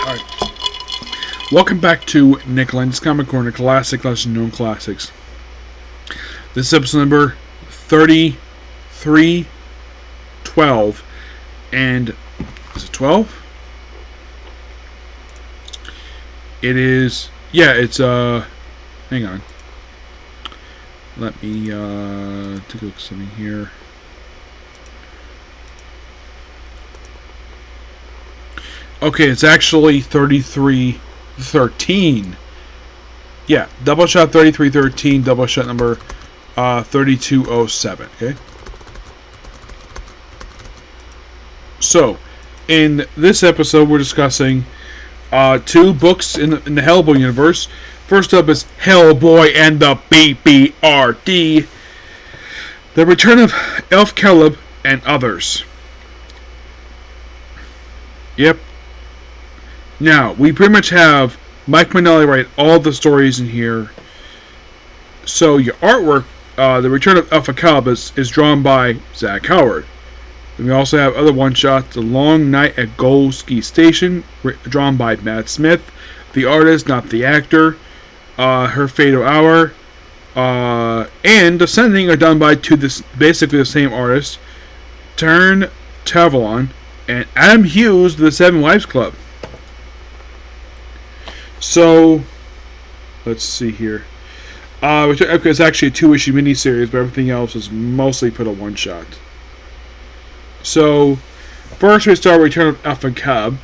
Alright. Welcome back to Nick Lenz Comic Corner, Classic Lesser Known Classics. This is episode number 3312. And is it 12? It is, yeah, it's hang on. Let me take a look at something here. Okay, it's actually 3313. Yeah, Doubleshot 3313, Doubleshot number 3207, okay? So, in this episode, we're discussing two books in the Hellboy universe. First up is Hellboy and the B.P.R.D. The Return of Kolb and Others. Yep. Now, we pretty much have Mike Minnelli write all the stories in here. So, your artwork, The Return of Kolb is drawn by Zach Howard. Then we also have other one-shots, The Long Night at Golski Station, drawn by Matt Smith. The artist, not the actor. Her Fatal Hour. And Descending are done by basically the same artist. Turn Tavalon and Adam Hughes, The Seven Wives Club. So, let's see here. It's actually a 2-issue miniseries, but everything else is mostly put a one-shot. So, first we start Return of Kolb,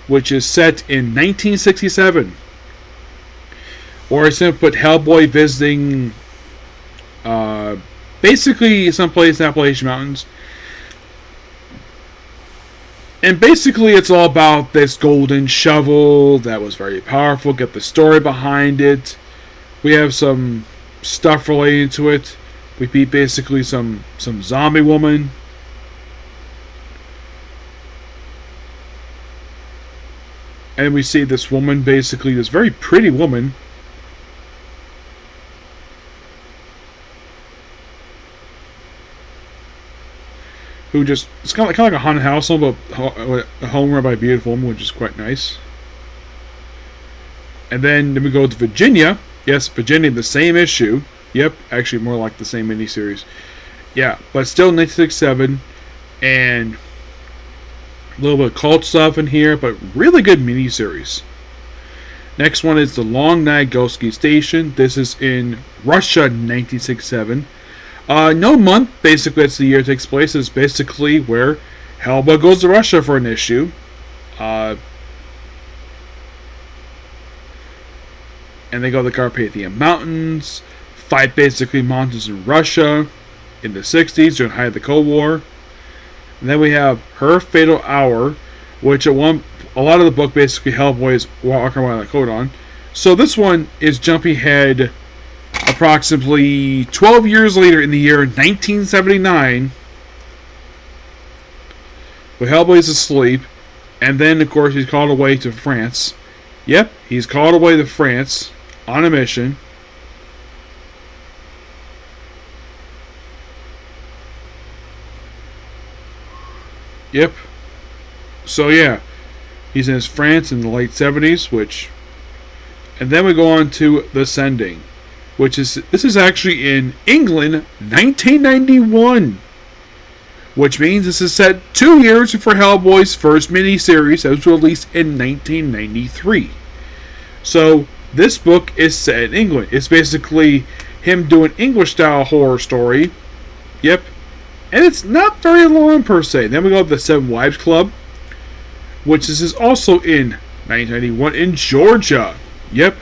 which is set in 1967. Or I simply put Hellboy visiting, basically someplace in the Appalachian Mountains. And basically it's all about this golden shovel that was very powerful. Get the story behind it. We have some stuff related to it. We beat basically some zombie woman. And we see this woman, basically this very pretty woman, who just, it's kind of like a haunted house, but a home run by a beautiful woman, which is quite nice. And then we go to Virginia. Yes, Virginia, the same issue. Yep, actually more like the same miniseries. Yeah, but still 1967, and a little bit of cult stuff in here, but really good miniseries. Next one is The Long Night at Golski Station. This is in Russia, 1967. No month, basically that's the year it takes place. It's basically where Hellboy goes to Russia for an issue. And they go to the Carpathian Mountains, fight basically monsters in Russia in the 60s during the height of the Cold War. And then we have Her Fatal Hour, which a lot of the book basically Hellboy is walking around with a coat on. So this one is jumping ahead approximately 12 years later in the year 1979, where Hellboy is asleep, and then of course he's called away to France. Yep, he's called away to France on a mission. Yep. So yeah, he's in France in the late 70s, and then we go on to The Sending, this is actually in England, 1991, which means this is set 2 years before Hellboy's first miniseries that was released in 1993. So this book is set in England. It's basically him doing English-style horror story. Yep. And it's not very long per se. Then we go to The Seven Wives Club, which this is also in 1991 in Georgia. Yep.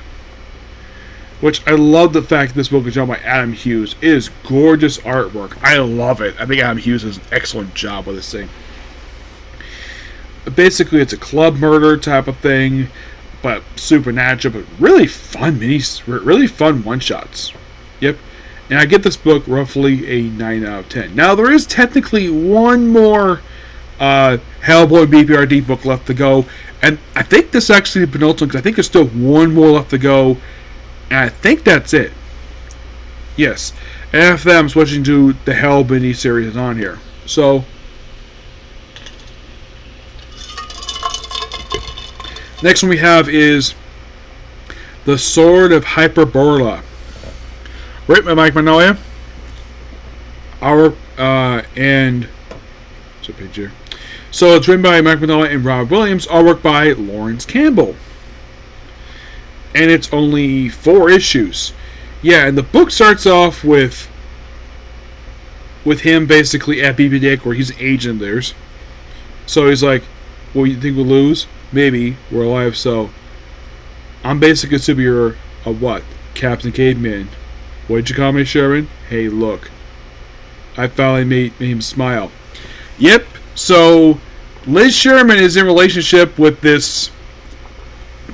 Which I love the fact that this book is done by Adam Hughes. It is gorgeous artwork. I love it. I think Adam Hughes does an excellent job with this thing. Basically, it's a club murder type of thing, but supernatural, but really fun really fun one-shots. Yep. And I get this book roughly a 9 out of 10. Now, there is technically one more Hellboy B.P.R.D. book left to go, and I think this is actually the penultimate, because I think there's still one more left to go, and I think that's it. Yes. And after that, I'm switching to the Hell mini-series on here. So, Next one we have is the Sword of Hyperborea. Written by Mike Mignola. And it's a picture. So it's written by Mike Mignola and Rob Williams. Artwork by Lawrence Campbell. And it's only 4 issues. Yeah, and the book starts off with him basically at B.P.R.D, where he's an agent of theirs. So he's like, well, you think we'll lose? Maybe. We're alive, so I'm basically a superhero of what? Captain Caveman. What did you call me, Sherman? Hey, look. I finally made him smile. Yep, so Liz Sherman is in a relationship with this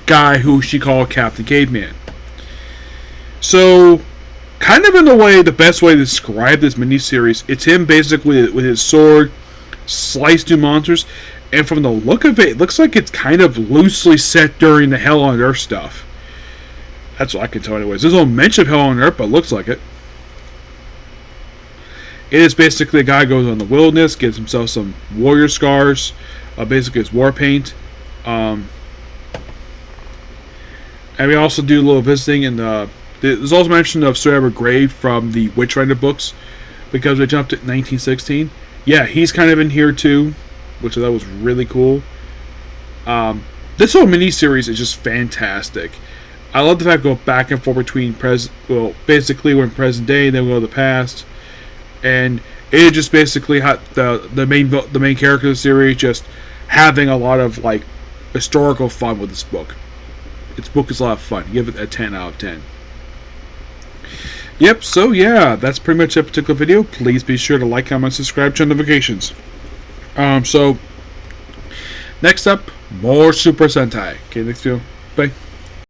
guy who she called Captain Caveman. So, kind of in a way, the best way to describe this miniseries, it's him basically with his sword, slice through monsters, and from the look of it, it looks like it's kind of loosely set during the Hell on Earth stuff. That's what I can tell anyways. There's no mention of Hell on Earth, but it looks like it. It is basically a guy goes on the wilderness, gives himself some warrior scars, basically it's war paint. And we also do a little visiting in the... There's also mention of Sir Edward Grey from the Witchfinder books, because we jumped at 1916. Yeah, he's kind of in here too, which I thought was really cool. This whole miniseries is just fantastic. I love the fact we go back and forth between basically we're in present day, then we go to the past, and it is just basically how the main character of the series just having a lot of like historical fun with this book. This book is a lot of fun. Give it a 10 out of 10. Yep, so yeah, that's pretty much that particular video. Please be sure to like, comment, subscribe, turn notifications. So next up, more Super Sentai. Okay, next video. Bye.